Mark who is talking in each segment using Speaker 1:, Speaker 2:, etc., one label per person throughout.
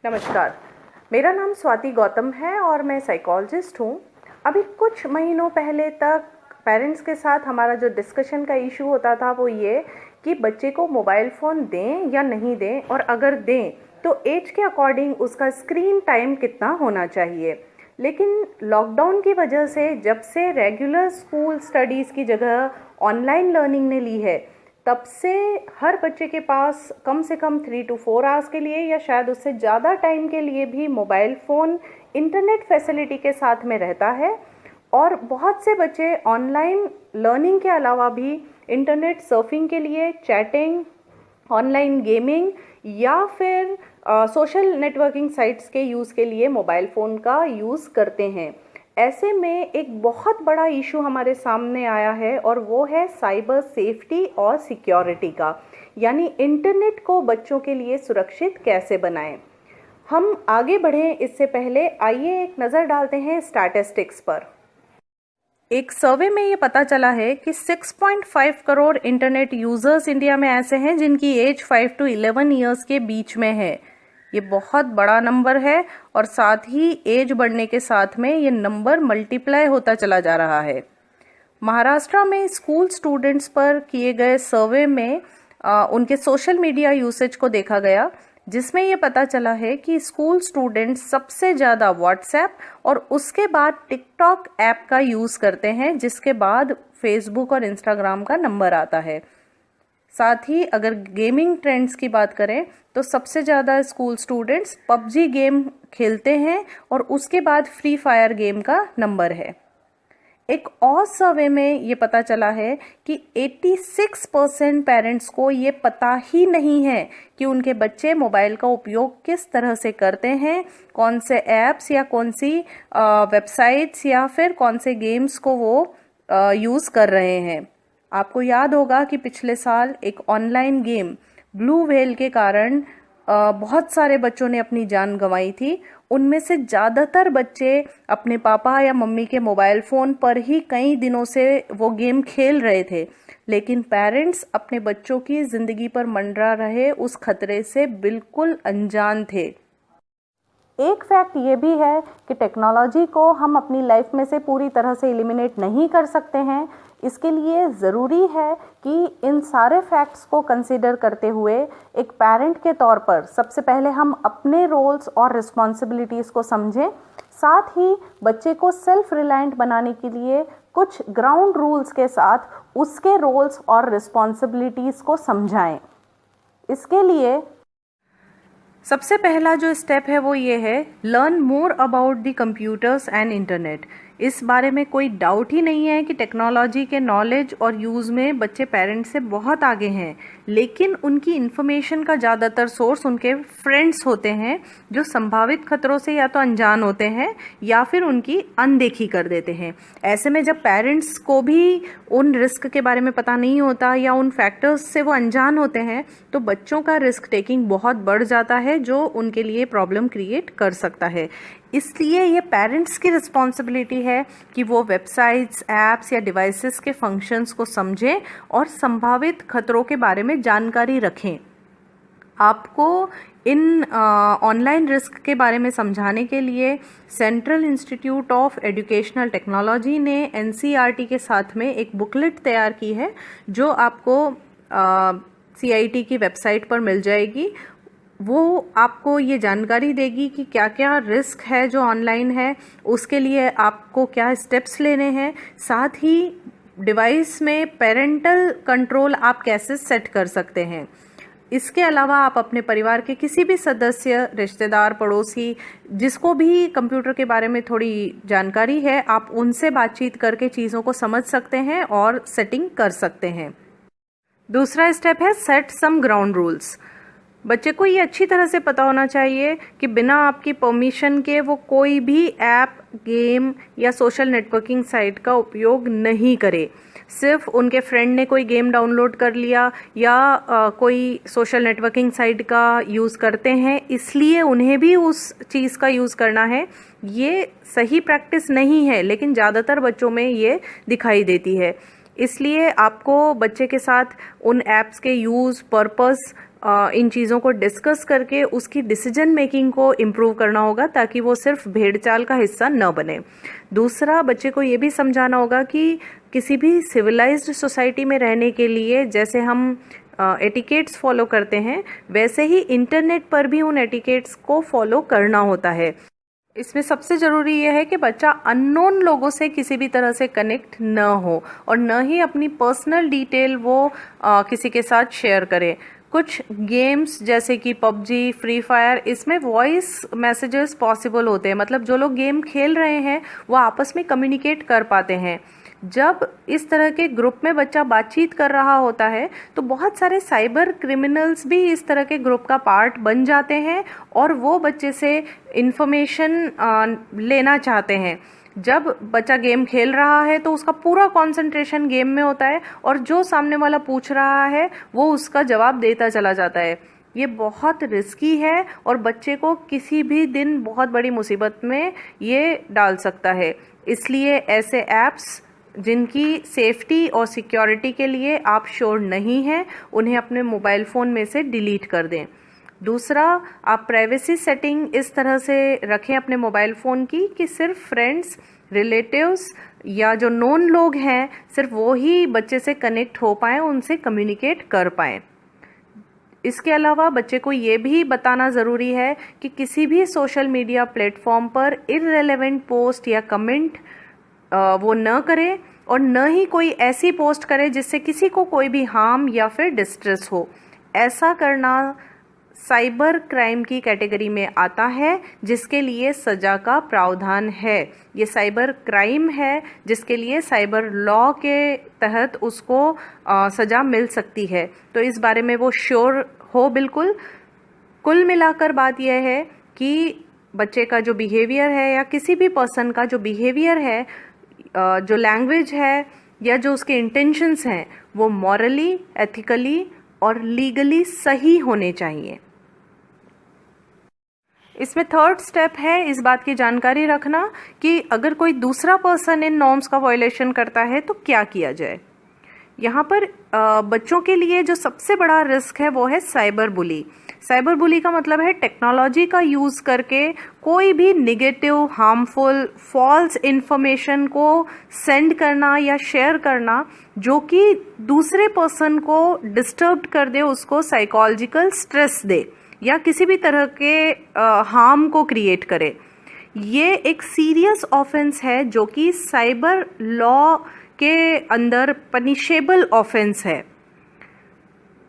Speaker 1: नमस्कार, मेरा नाम स्वाति गौतम है और मैं साइकोलॉजिस्ट हूँ। अभी कुछ महीनों पहले तक पेरेंट्स के साथ हमारा जो डिस्कशन का इशू होता था वो ये कि बच्चे को मोबाइल फ़ोन दें या नहीं दें, और अगर दें तो एज के अकॉर्डिंग उसका स्क्रीन टाइम कितना होना चाहिए। लेकिन लॉकडाउन की वजह से जब से रेगुलर स्कूल स्टडीज़ की जगह ऑनलाइन लर्निंग ने ली है, तब से हर बच्चे के पास कम से कम 3 to 4 आवर्स के लिए या शायद उससे ज़्यादा टाइम के लिए भी मोबाइल फ़ोन इंटरनेट फैसिलिटी के साथ में रहता है। और बहुत से बच्चे ऑनलाइन लर्निंग के अलावा भी इंटरनेट सर्फिंग के लिए, चैटिंग, ऑनलाइन गेमिंग या फिर सोशल नेटवर्किंग साइट्स के यूज़ के लिए मोबाइल फ़ोन का यूज़ करते हैं। ऐसे में एक बहुत बड़ा इशू हमारे सामने आया है और वो है साइबर सेफ्टी और सिक्योरिटी का, यानी इंटरनेट को बच्चों के लिए सुरक्षित कैसे बनाएं। हम आगे बढ़ें इससे पहले आइए एक नज़र डालते हैं स्टैटिस्टिक्स पर। एक सर्वे में ये पता चला है कि 6.5 करोड़ इंटरनेट यूज़र्स इंडिया में ऐसे हैं जिनकी एज 5 to 11 ईयर्स के बीच में है। ये बहुत बड़ा नंबर है और साथ ही एज बढ़ने के साथ में ये नंबर मल्टीप्लाई होता चला जा रहा है। महाराष्ट्र में स्कूल स्टूडेंट्स पर किए गए सर्वे में उनके सोशल मीडिया यूसेज को देखा गया, जिसमें ये पता चला है कि स्कूल स्टूडेंट्स सबसे ज़्यादा व्हाट्सएप और उसके बाद टिकटॉक ऐप का यूज़ करते हैं, जिसके बाद फेसबुक और इंस्टाग्राम का नंबर आता है। साथ ही अगर गेमिंग ट्रेंड्स की बात करें तो सबसे ज़्यादा स्कूल स्टूडेंट्स पबजी गेम खेलते हैं और उसके बाद फ्री फायर गेम का नंबर है। एक और सर्वे में ये पता चला है कि 86% पेरेंट्स को ये पता ही नहीं है कि उनके बच्चे मोबाइल का उपयोग किस तरह से करते हैं, कौन से ऐप्स या कौन सी वेबसाइट्स या फिर कौन से गेम्स को वो यूज़ कर रहे हैं। आपको याद होगा कि पिछले साल एक ऑनलाइन गेम ब्लू व्हेल के कारण बहुत सारे बच्चों ने अपनी जान गंवाई थी। उनमें से ज़्यादातर बच्चे अपने पापा या मम्मी के मोबाइल फ़ोन पर ही कई दिनों से वो गेम खेल रहे थे, लेकिन पेरेंट्स अपने बच्चों की ज़िंदगी पर मंडरा रहे उस खतरे से बिल्कुल अनजान थे। एक फैक्ट ये भी है कि टेक्नोलॉजी को हम अपनी लाइफ में से पूरी तरह से एलिमिनेट नहीं कर सकते हैं। इसके लिए ज़रूरी है कि इन सारे फैक्ट्स को कंसीडर करते हुए एक पेरेंट के तौर पर सबसे पहले हम अपने रोल्स और रिस्पॉन्सिबिलिटीज़ को समझें, साथ ही बच्चे को सेल्फ रिलायंट बनाने के लिए कुछ ग्राउंड रूल्स के साथ उसके रोल्स और रिस्पॉन्सिबिलिटीज़ को समझाएं। इसके लिए सबसे पहला जो स्टेप है वो ये है, learn more about the computers and internet. इस बारे में कोई डाउट ही नहीं है कि टेक्नोलॉजी के नॉलेज और यूज़ में बच्चे पेरेंट्स से बहुत आगे हैं, लेकिन उनकी इन्फॉर्मेशन का ज़्यादातर सोर्स उनके फ्रेंड्स होते हैं जो संभावित खतरों से या तो अनजान होते हैं या फिर उनकी अनदेखी कर देते हैं। ऐसे में जब पेरेंट्स को भी उन रिस्क के बारे में पता नहीं होता या उन फैक्टर्स से वो अनजान होते हैं, तो बच्चों का रिस्क टेकिंग बहुत बढ़ जाता है, जो उनके लिए प्रॉब्लम क्रिएट कर सकता है। इसलिए ये पेरेंट्स की रिस्पॉन्सिबिलिटी है कि वो वेबसाइट्स, ऐप्स या डिवाइसेस के फंक्शंस को समझें और संभावित खतरों के बारे में जानकारी रखें। आपको इन ऑनलाइन रिस्क के बारे में समझाने के लिए central institute of educational technology ने NCERT के साथ में एक बुकलेट तैयार की है, जो आपको CIT की वेबसाइट पर मिल जाएगी। वो आपको ये जानकारी देगी कि क्या क्या रिस्क है जो ऑनलाइन है, उसके लिए आपको क्या स्टेप्स लेने हैं, साथ ही डिवाइस में पेरेंटल कंट्रोल आप कैसे सेट कर सकते हैं। इसके अलावा आप अपने परिवार के किसी भी सदस्य, रिश्तेदार, पड़ोसी, जिसको भी कंप्यूटर के बारे में थोड़ी जानकारी है, आप उनसे बातचीत करके चीज़ों को समझ सकते हैं और सेटिंग कर सकते हैं। दूसरा स्टेप है सेट सम ग्राउंड रूल्स। बच्चे को ये अच्छी तरह से पता होना चाहिए कि बिना आपकी परमिशन के वो कोई भी ऐप, गेम या सोशल नेटवर्किंग साइट का उपयोग नहीं करे। सिर्फ उनके फ्रेंड ने कोई गेम डाउनलोड कर लिया या कोई सोशल नेटवर्किंग साइट का यूज़ करते हैं इसलिए उन्हें भी उस चीज़ का यूज़ करना है, ये सही प्रैक्टिस नहीं है, लेकिन ज़्यादातर बच्चों में ये दिखाई देती है। इसलिए आपको बच्चे के साथ उन ऐप्स के यूज़, पर्पस इन चीज़ों को डिस्कस करके उसकी डिसीजन मेकिंग को इम्प्रूव करना होगा, ताकि वो सिर्फ भेड़ चाल का हिस्सा न बने। दूसरा, बच्चे को ये भी समझाना होगा कि किसी भी सिविलाइज्ड सोसाइटी में रहने के लिए जैसे हम एटिकेट्स फॉलो करते हैं, वैसे ही इंटरनेट पर भी उन एटिकेट्स को फॉलो करना होता है। इसमें सबसे ज़रूरी यह है कि बच्चा अननोन लोगों से किसी भी तरह से कनेक्ट न हो और न ही अपनी पर्सनल डिटेल वो किसी के साथ शेयर करे। कुछ गेम्स जैसे कि पबजी, फ्री फायर, इसमें वॉइस मैसेजेस पॉसिबल होते हैं, मतलब जो लोग गेम खेल रहे हैं वो आपस में कम्युनिकेट कर पाते हैं। जब इस तरह के ग्रुप में बच्चा बातचीत कर रहा होता है तो बहुत सारे साइबर क्रिमिनल्स भी इस तरह के ग्रुप का पार्ट बन जाते हैं और वो बच्चे से इन्फॉर्मेशन लेना चाहते हैं। जब बच्चा गेम खेल रहा है तो उसका पूरा कंसंट्रेशन गेम में होता है और जो सामने वाला पूछ रहा है वो उसका जवाब देता चला जाता है। ये बहुत रिस्की है और बच्चे को किसी भी दिन बहुत बड़ी मुसीबत में ये डाल सकता है। इसलिए ऐसे ऐप्स जिनकी सेफ्टी और सिक्योरिटी के लिए आप श्योर नहीं हैं, उन्हें अपने मोबाइल फ़ोन में से डिलीट कर दें। दूसरा, आप प्राइवेसी सेटिंग इस तरह से रखें अपने मोबाइल फ़ोन की कि सिर्फ फ्रेंड्स, रिलेटिव्स या जो नोन लोग हैं सिर्फ वो ही बच्चे से कनेक्ट हो पाएँ, उनसे कम्युनिकेट कर पाएँ। इसके अलावा बच्चे को ये भी बताना ज़रूरी है कि किसी भी सोशल मीडिया प्लेटफॉर्म पर इररिलेवेंट पोस्ट या कमेंट वो न करे और न ही कोई ऐसी पोस्ट करे जिससे किसी को कोई भी हार्म या फिर डिस्ट्रेस हो। ऐसा करना साइबर क्राइम की कैटेगरी में आता है, जिसके लिए सज़ा का प्रावधान है। ये साइबर क्राइम है जिसके लिए साइबर लॉ के तहत उसको सज़ा मिल सकती है। तो इस बारे में वो श्योर हो बिल्कुल। कुल मिलाकर बात यह है कि बच्चे का जो बिहेवियर है या किसी भी पर्सन का जो बिहेवियर है, जो लैंग्वेज है या जो उसके इंटेंशंस हैं, वो मॉरली, एथिकली और लीगली सही होने चाहिए। इसमें थर्ड स्टेप है इस बात की जानकारी रखना कि अगर कोई दूसरा पर्सन इन नॉर्म्स का वायलेशन करता है तो क्या किया जाए। यहाँ पर बच्चों के लिए जो सबसे बड़ा रिस्क है वो है साइबर बुली। साइबर बुली का मतलब है टेक्नोलॉजी का यूज़ करके कोई भी निगेटिव, हार्मफुल, फॉल्स इन्फॉर्मेशन को सेंड करना या शेयर करना जो कि दूसरे पर्सन को डिस्टर्ब कर दे, उसको साइकोलॉजिकल स्ट्रेस दे या किसी भी तरह के हार्म को क्रिएट करे। ये एक सीरियस ऑफेंस है जो कि साइबर लॉ के अंदर पनिशेबल ऑफेंस है।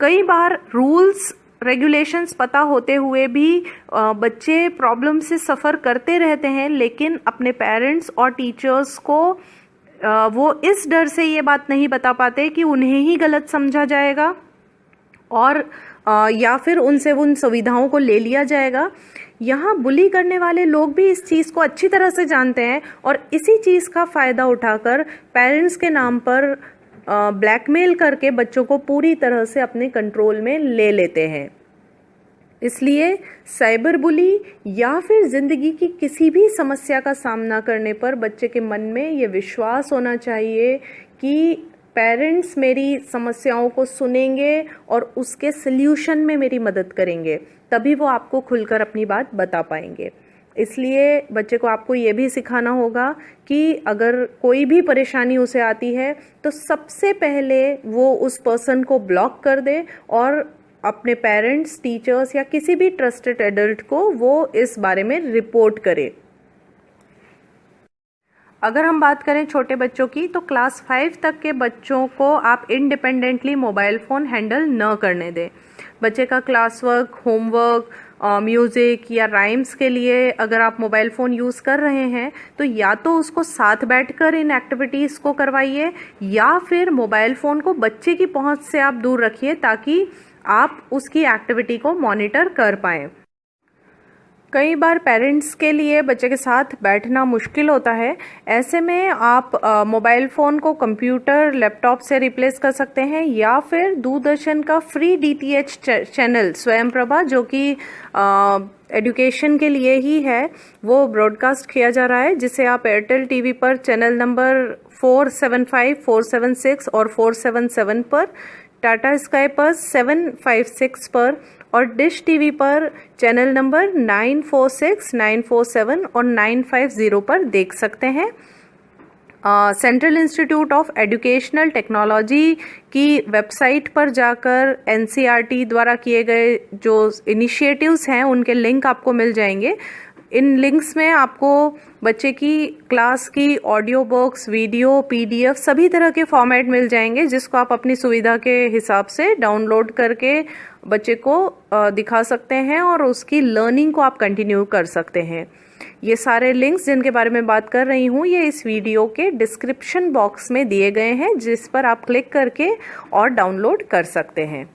Speaker 1: कई बार रूल्स रेगुलेशंस पता होते हुए भी बच्चे प्रॉब्लम से सफ़र करते रहते हैं, लेकिन अपने पेरेंट्स और टीचर्स को वो इस डर से ये बात नहीं बता पाते कि उन्हें ही गलत समझा जाएगा और या फिर उनसे उन सुविधाओं को ले लिया जाएगा। यहाँ बुली करने वाले लोग भी इस चीज़ को अच्छी तरह से जानते हैं और इसी चीज़ का फ़ायदा उठाकर पेरेंट्स के नाम पर ब्लैकमेल करके बच्चों को पूरी तरह से अपने कंट्रोल में ले लेते हैं। इसलिए साइबर बुली या फिर ज़िंदगी की किसी भी समस्या का सामना करने पर बच्चे के मन में ये विश्वास होना चाहिए कि पेरेंट्स मेरी समस्याओं को सुनेंगे और उसके सल्यूशन में मेरी मदद करेंगे, तभी वो आपको खुलकर अपनी बात बता पाएंगे। इसलिए बच्चे को आपको ये भी सिखाना होगा कि अगर कोई भी परेशानी उसे आती है तो सबसे पहले वो उस पर्सन को ब्लॉक कर दे और अपने पेरेंट्स, टीचर्स या किसी भी ट्रस्टेड एडल्ट को वो इस बारे में रिपोर्ट करे। अगर हम बात करें छोटे बच्चों की, तो क्लास 5 तक के बच्चों को आप इंडिपेंडेंटली मोबाइल फ़ोन हैंडल न करने दें। बच्चे का क्लास वर्क, होमवर्क, म्यूज़िक या राइम्स के लिए अगर आप मोबाइल फ़ोन यूज़ कर रहे हैं तो या तो उसको साथ बैठकर इन एक्टिविटीज़ को करवाइए या फिर मोबाइल फ़ोन को बच्चे की पहुंच से आप दूर रखिए ताकि आप उसकी एक्टिविटी को मॉनिटर कर पाएँ। कई बार पेरेंट्स के लिए बच्चे के साथ बैठना मुश्किल होता है। ऐसे में आप मोबाइल फ़ोन को कंप्यूटर, लैपटॉप से रिप्लेस कर सकते हैं या फिर दूरदर्शन का फ्री DTH चैनल स्वयंप्रभा, जो कि एजुकेशन के लिए ही है, वो ब्रॉडकास्ट किया जा रहा है, जिसे आप एयरटेल टीवी पर चैनल नंबर 475, 476 और 477 पर टाटा स्काई पर 756 पर और डिश टीवी पर चैनल नंबर 946, 947 और 950 पर देख सकते हैं। Central institute of educational technology की वेबसाइट पर जाकर एनसीईआरटी द्वारा किए गए जो इनिशिएटिव्स हैं उनके लिंक आपको मिल जाएंगे। इन लिंक्स में आपको बच्चे की क्लास की ऑडियो बुक्स, वीडियो, पीडीएफ सभी तरह के फॉर्मेट मिल जाएंगे, जिसको आप अपनी सुविधा के हिसाब से डाउनलोड करके बच्चे को दिखा सकते हैं और उसकी लर्निंग को आप कंटिन्यू कर सकते हैं। ये सारे लिंक्स जिनके बारे में बात कर रही हूँ ये इस वीडियो के डिस्क्रिप्शन बॉक्स में दिए गए हैं, जिस पर आप क्लिक करके और डाउनलोड कर सकते हैं।